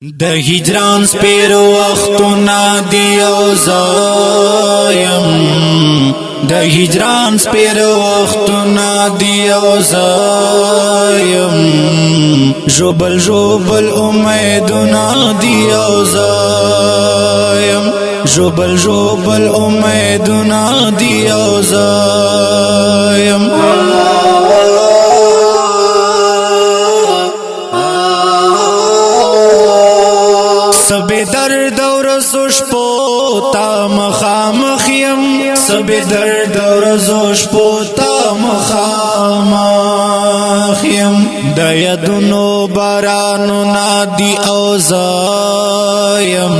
د هجران سپیرو وختونه دی او زایم د هجران سپیرو وختونه دی او زایم جوبل جوبل امیدونه دی او زایم جوبل جوبل امیدونه دی او زایم سبی درد ورزو شپو تا مخامخ یم سبی درد ورزو شپو تا مخامخ یم د یدونو بارانو نادی او زایم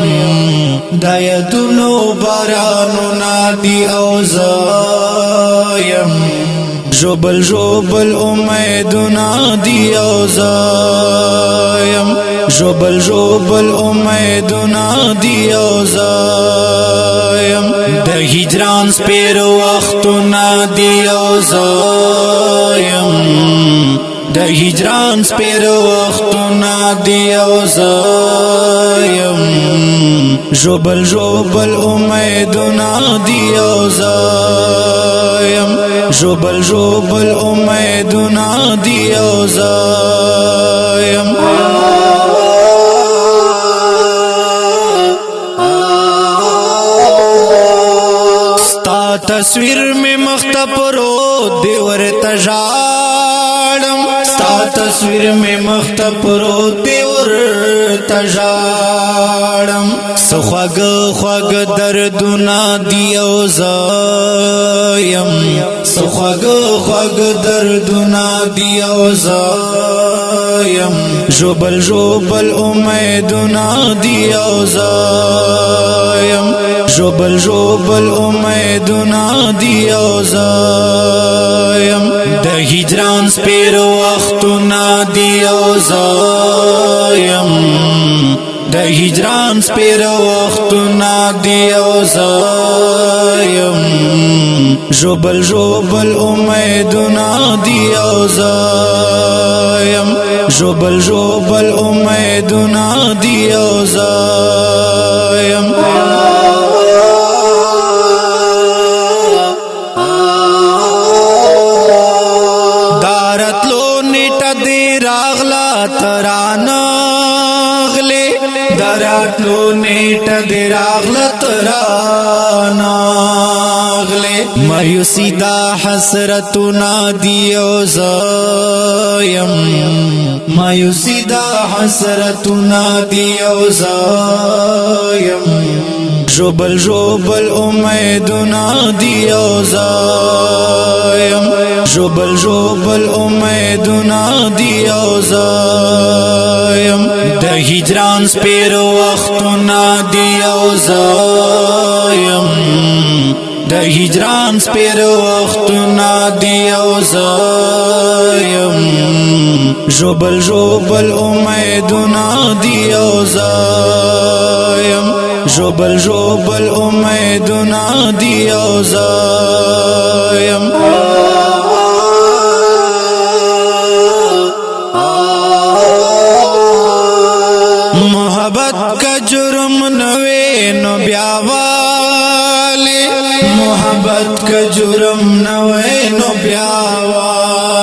د یدونو بارانو نادی او زایم جوبل جوبل امیدونه دی او زایم جوبل جوبل امیدونه دی او زایم د هجران سپیرو وختونه دی او زایم د هجران سپیرو وختونه دی او زایم جوبل جوبل امیدونه دی او زایم جوبل جوبل امیدونه دی او زایم ستا تصویر میں مختپرو دیور تجاڑم ستا تصویر میں مختپرو دیور تجاڑم سخواگ خواگ دردنا دی او زایم سخواگ خواگ دردنا دی او زایم جوبل جوبل امیدنا دی او زایم جوبل جوبل امیدنا دی او زایم د هجران سپیرو وختونه دی او زایم د هجران سپیرو وختونه دی او زایم جوبل جوبل امیدونه دی او زایم جوبل جوبل امیدونه دی او زایم دارتلو نیټه دی راغلا ترانغله دارتلو نیټه دی راغلا ترانغله مایوسی دا حسرتنا دی او زایم مایوسی دا حسرتنا دی او زایم جوبل جوبل امیدنا دی او زایم جوبل جوبل امیدنا دی او زایم د هجران سپیرو وختونه دی او زایم د هجران سپیرو وختونه دی او زایم جوبل جوبل امیدونه دی او زایم جوبل جوبل امیدونه دی او زایم محبت کا جرم نوے نو بیاوالی محبت کا جرم نوے نو بیاوالی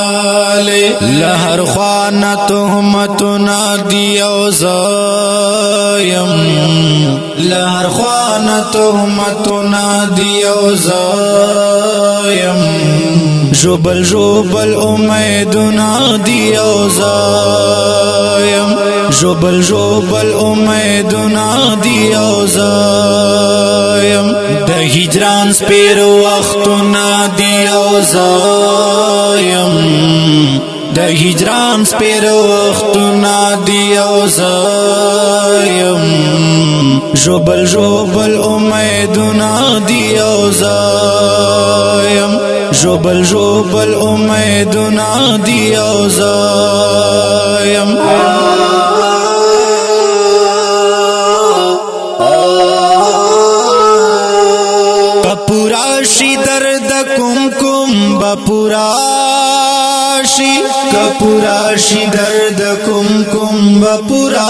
لہر خوانا تہمتنا دی او زایم لہر خوانا تہمتنا دی او زایم جوبل جوبل امیدنا دی او زایم جوبل جوبل امیدنا دی او زایم د هجران سپیرو وختونه دی او زایم د هجران سپیرو وختونه دی او زایم جوبل جوبل امیدنا دی او زایم جوبل جوبل امیدنا دی او زایم پورا شی درد کم کم با پورا شي کپورا شي درد کوم کوم بپورا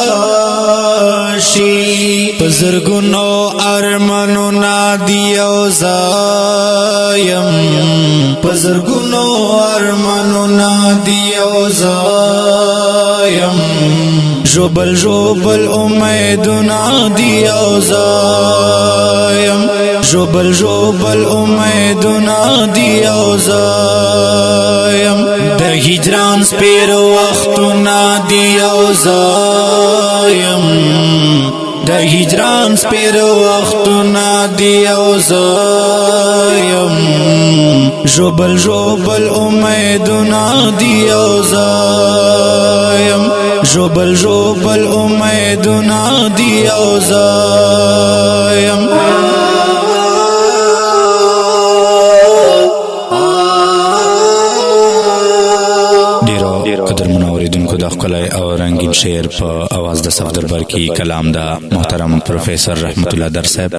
شي پزرګونو ارمانو نادي او زایم پزرګونو ارمانو نادي او زایم جوبل جوبل امیدنا دی او زایم جوبل جوبل امیدنا دی او زایم د هجران سپیر وختنا دی او زایم د هجران سپیر وختنا دی او زایم جوبل جوبل امیدنا دی او زایم جوبل جوبل امیدنا دی او زایم قدر منوریدونکو د ښکلی او رنگین شعر په اواز د صفدر برکی کلام دا محترم پروفیسر رحمت الله در صاحب